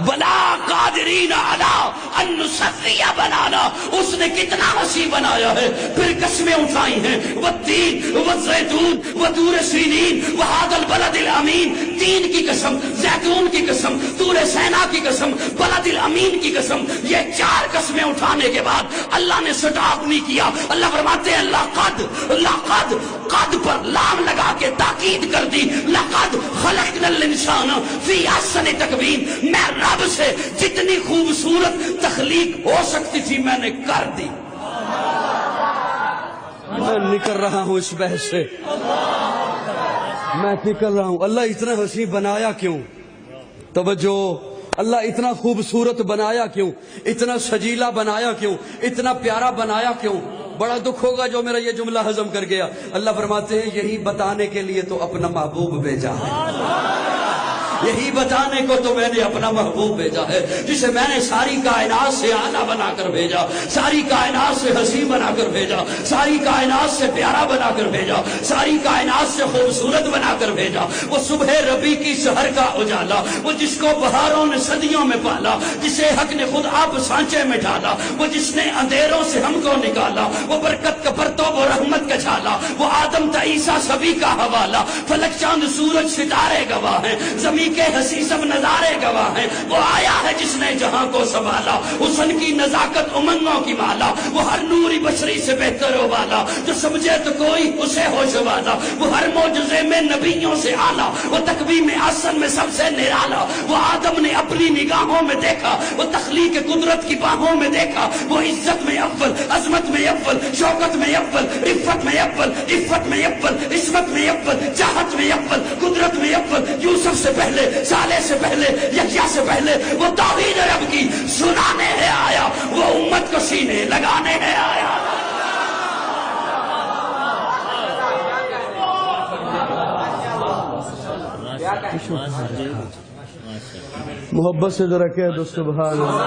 بلا قادرین علی ان نصفی بنانا، اس نے کتنا حسین بنایا ہے. پھر قسمیں اٹھائی ہیں، والتین والزیتون وطور سینین وہذا البلد الامین. تین کی قسم، زیتون کی قسم، طور سینا کی قسم، بلد الامین کی قسم. یہ چار قسمیں اٹھانے کے بعد اللہ نے سٹاپ نہیں کیا. اللہ فرماتے ہیں لقد پر لام لگا کے تاکید کر دی. لقد خلقنا الانسان فی احسن تقویم. میں رب سے جتنی خوبصورت تخلیق ہو سکتی تھی میں نے کر دی. میں نکل رہا ہوں اس بحث سے، میں نکل رہا ہوں. اللہ اتنا حسین بنایا کیوں؟ توجہ. اللہ اتنا خوبصورت بنایا کیوں؟ اتنا سجیلا بنایا کیوں؟ اتنا پیارا بنایا کیوں؟ بڑا دکھ ہوگا جو میرا یہ جملہ ہضم کر گیا. اللہ فرماتے ہیں یہی بتانے کے لیے تو اپنا محبوب بھیجا ہے. یہی بتانے کو تو میں نے اپنا محبوب بھیجا ہے، جسے میں نے ساری کائنات سے اعلیٰ بنا کر بھیجا، ساری کائنات سے حسین بنا کر بھیجا، ساری کائنات سے پیارا بنا کر بھیجا، ساری کائنات سے خوبصورت بنا کر بھیجا. وہ صبح ربی کی سحر کا اجالا، وہ جس کو بہاروں نے صدیوں میں پالا، جسے حق نے خود آپ سانچے میں ڈالا، وہ جس نے اندھیروں سے ہم کو نکالا، وہ برکت کا پرتو و رحمت کا چھالا، وہ آدم تا عیسیٰ سبھی کا حوالہ. فلک چاند سورج ستارے گواہ ہیں، زمین کے حسین سب نظارے گواہ ہیں. وہ آیا ہے جس نے جہاں کو سنبھالا، حسن کی نزاکت امنگوں کی مالا. وہ ہر نوری بشری سے بہتر و والا، جو سمجھے تو کوئی اسے ہوش والا. وہ ہر معجزے میں نبیوں سے اعلیٰ، وہ تقویم احسن میں سب سے نرالا. وہ آدم نے اپنی نگاہوں میں دیکھا، وہ تخلیق قدرت کی باہوں میں دیکھا. وہ عزت میں اول، عظمت میں اول، شوکت میں اول، رفت میں اول، عفت میں اول، عصمت میں اول، چاہت میں اول، قدرت میں اول. یوسف سے پہلے، صالح سے پہلے، یحییٰ سے پہلے وہ توحید رب کی سنانے ہے آیا، وہ امت کو سینے لگانے ہے آیا. محبت سے ذرا کہہ دو سبحان اللہ.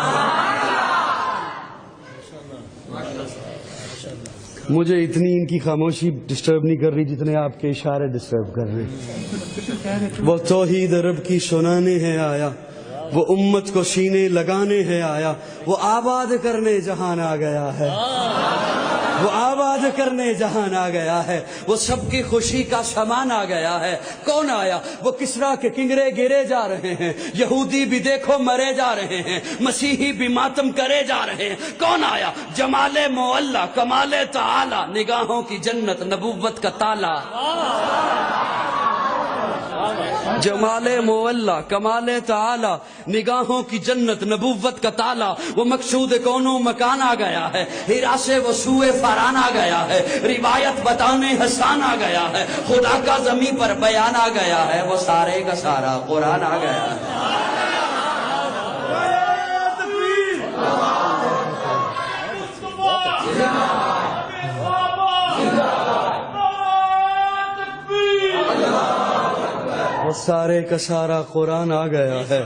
مجھے اتنی ان کی خاموشی ڈسٹرب نہیں کر رہی جتنے آپ کے اشارے ڈسٹرب کر رہے. وہ توحید رب کی سنانے ہے آیا، وہ امت کو سینے لگانے ہے آیا. وہ آباد کرنے جہان آ گیا ہے، وہ آباد کرنے جہان آ گیا ہے. وہ سب کی خوشی کا سامان آ گیا ہے. کون آیا؟ وہ کسرا کے کنگرے گرے جا رہے ہیں، یہودی بھی دیکھو مرے جا رہے ہیں، مسیحی بھی ماتم کرے جا رہے ہیں. کون آیا؟ جمال معلی، کمال تعالی، نگاہوں کی جنت، نبوت کا تالا. جمال معلی، کمال تعالی، نگاہوں کی جنت، نبوت کا تالا. وہ مقصود کونوں مکان آ گیا ہے، ہیرا سے وہ سوئے فاران آ گیا ہے، روایت بتانے حسان آ گیا ہے، خدا کا زمین پر بیان آ گیا ہے. وہ سارے کا سارا قرآن آ گیا ہے. وہ سارے کا سارا قرآن آ گیا ہے،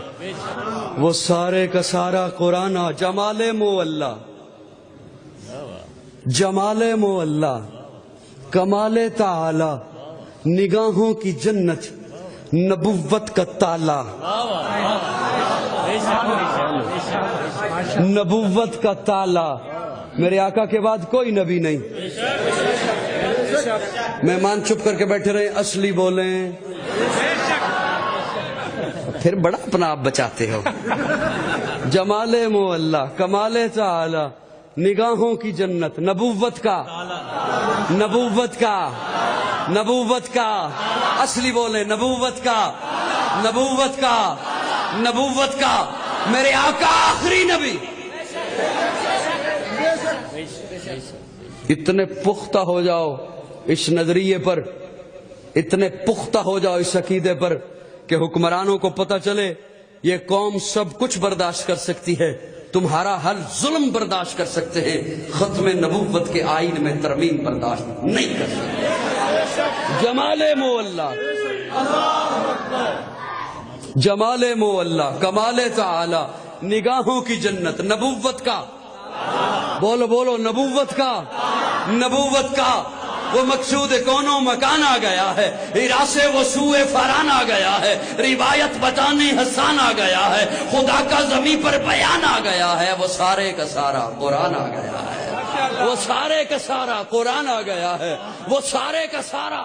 وہ سارے کا سارا قرآن. جمال معلی، جمال معلی، کمال تعالی، نگاہوں کی جنت، نبوت کا تالا. نبوت کا تالا. میرے آقا کے بعد کوئی نبی نہیں. مہمان چپ کر کے بیٹھے رہے، اصلی بولیں. پھر بڑا اپنا آپ بچاتے ہو. جمال معلی، کمال تعالی، نگاہوں کی جنت، نبوت کا، نبوت کا، نبوت کا. اصلی بولے نبوت کا، نبوت کا، نبوت کا. میرے آقا آخری نبی. اتنے پختہ ہو جاؤ اس نظریے پر، اتنے پختہ ہو جاؤ اس عقیدے پر کہ حکمرانوں کو پتہ چلے یہ قوم سب کچھ برداشت کر سکتی ہے، تمہارا ہر ظلم برداشت کر سکتے ہیں، ختم نبوت کے آئین میں ترمیم برداشت نہیں کر سکتے. جمال معلی، جمال معلی، کمال تعالی، نگاہوں کی جنت، نبوت کا. بولو بولو، نبوت کا، نبوت کا، وہ مقصود کونوں مکان آ گیا ہے، اراسے وہ سوئے فران آ گیا ہے، روایت بتانے حسان آ گیا ہے، خدا کا زمین پر بیان آ گیا ہے، وہ سارے کا سارا قرآن آ گیا ہے، وہ سارے کا سارا قرآن آ گیا ہے، وہ سارے کا سارا